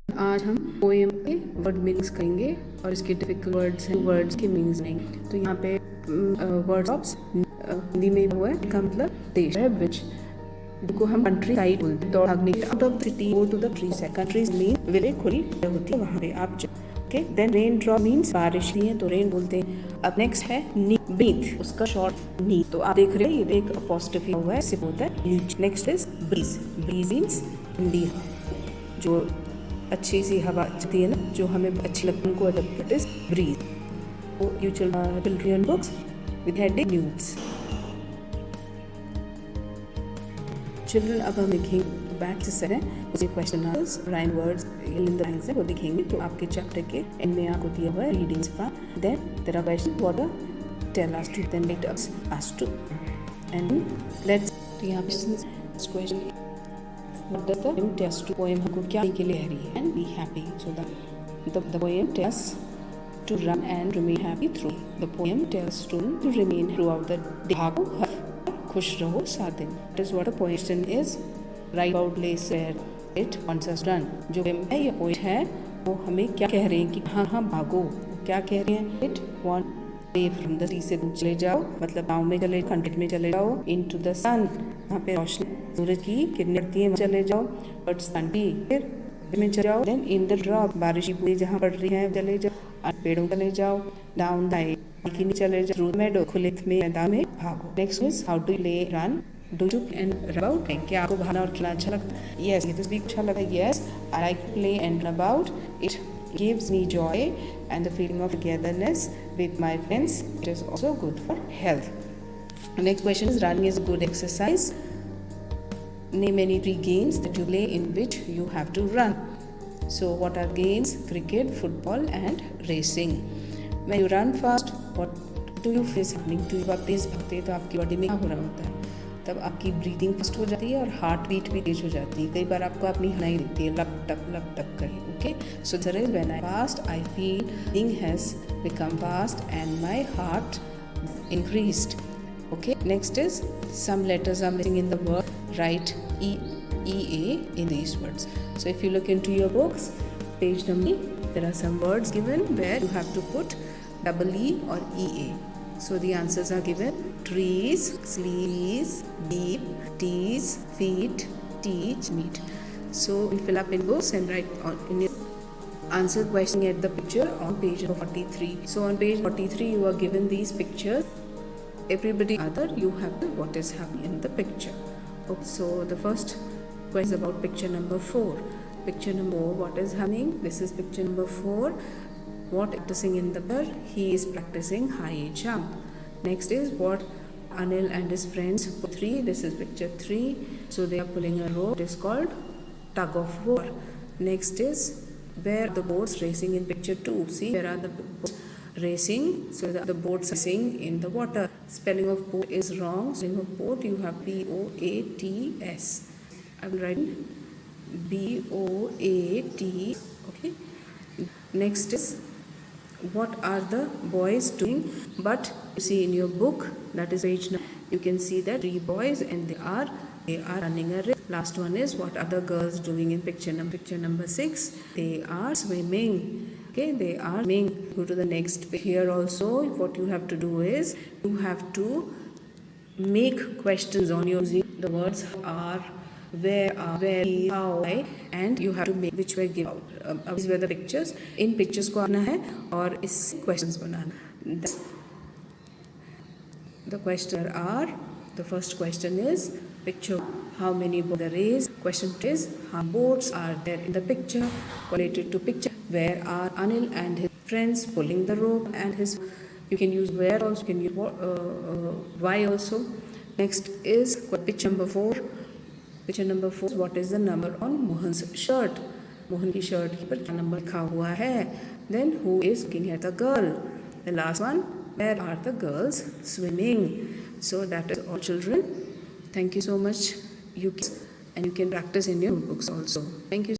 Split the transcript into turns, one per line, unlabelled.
आज हम पोएम के वर्ड मीनिंग्स करेंगे और इसके डिफिकल्ट वर्ड्स हैं, वर्ड्स के मीनिंग्स नहीं। तो यहाँ पे वर्ड्स ऑफ हिंदी में हुआ है, इसका मतलब देश है, विच जिनको हम कंट्री साइड बोलते हैं। दौड़ने out of the city go to the tree side. Countries mean village खुली होती है, वहाँ पे आप okay. Then rain drop means बारिश नहीं है तो रेन बोलते हैं। अब नेक्स्ट है नी ब्रीथ, उसका शॉर्ट नी। तो आप देख रहे हैं ये एक अपॉस्ट्रोफी हुआ है, सिर्फ होता है नीच। Next is breeze. Breeze means ठंडी, जो अच्छी सी हवा चलती है ना, जो हमें अच्छी लगती है, उनको इट इज ब्रीज। तो you children books with heading news. Children अब हम लिखेंगे बैक से सर है, उसी question answers rhyme words in the lines है वो दिखेंगे। तो आपके चैप्टर के एंड में आपको दिया हुआ है रीडिंग्स का। Then there are question what are tell us to, then let us to and let's. तो यहाँ पे question what does the poem tells to, poem हमको क्या के लिए कह रही है, and be happy. So the poem tells to run and remain happy through. The poem tells to remain throughout the day, खुश रहो सात दिन। That is what a poem is. Write out place where it wants us run. जो है ये poet है वो हमें क्या कह रहे हैं कि हाँ हाँ भागो। क्या कह रहे हैं? It want away from the sea से चले जाओ, मतलब गाँव में चले, कंट्री में चले जाओ। Into the sun, वहाँ पे रोशनी सूरज की किरणें पड़ती हैं, चले जाओ। But sun भी फिर में चले जाओ। Then in the drop, बारिश की बूंदें जहाँ पड़ रही हैं चले जाओ। पेड़ों चले जाओ। Down the की नीचे चले जाओ। थ्रू मेडो, खुले में मैदान में भागो। Next is how to play run do you and about. क्या आपको भागना और खेलना अच्छा लगता है? यस, ये तो भी अच्छा लगता है। Yes, I like to play and run about. It gives me joy and the feeling of togetherness with my friends. It is also good for health. Next question is running is good exercise. Name any 3 games that you play in which you have to run. So what are games? Cricket, football and racing. When you run fast, what do you face happening to you? आप तेज भागते हैं तो आपकी body में क्या हो रहा होता है? तब आपकी ब्रीदिंग फास्ट हो जाती है और हार्ट बीट भी तेज हो जाती है। कई बार आपको अपनी हिलाई देती है, लप टप कहीं। Okay, so there is when I fast I feel thing has become fast and my heart increased. Okay, next is some letters are missing in the word. Write EA in these words. So if you look into your books, page number, there are some words given where you have to put double E or EA. So the answers are given: trees, sleeves, deep, teas, feet, teach, meet. So we fill up in books and write on in your answer question at the picture on page 43. So on page 43 you are given these pictures. Everybody other you have to what is happening in the picture. Okay, so the first question is about picture number 4. Picture number 4, what is happening? This is picture number 4. What practicing in the bar? He is practicing high jump. Next is what Anil and his friends 3. This is picture 3. So they are pulling a rope. It is called tug of war. Next is where the boats racing in picture 2. See, where are the boats racing? So the boats racing in the water. Spelling of boat is wrong. Spelling of boat you have BOATS. I will write BOAT. Okay. Next is what are the boys doing? But you see in your book, that is page 9, you can see that 3 boys and they are running a race. Last one is what are the girls doing in picture number 6? They are swimming. Okay, they are swimming. Go to the next page. Here also what you have to do is you have to make questions on using the words are, where, how, why, and you have to make which were given out. These were the pictures. In pictures को आना है और इस questions banana. The questions are, the first question is picture how many boats there is. Question is how boats are there in the picture. Related to picture, where are Anil and his friends pulling the rope and his. You can use where also, you can use why also. Next is picture number 4. Picture number 4 is what is the number on Mohan's shirt. Mohan की shirt पर क्या number लिखा हुआ है. Then who is looking at the girl. The last one, where are the girls swimming. So that is all, children. Thank you so much. And you can practice in your books also. Thank you.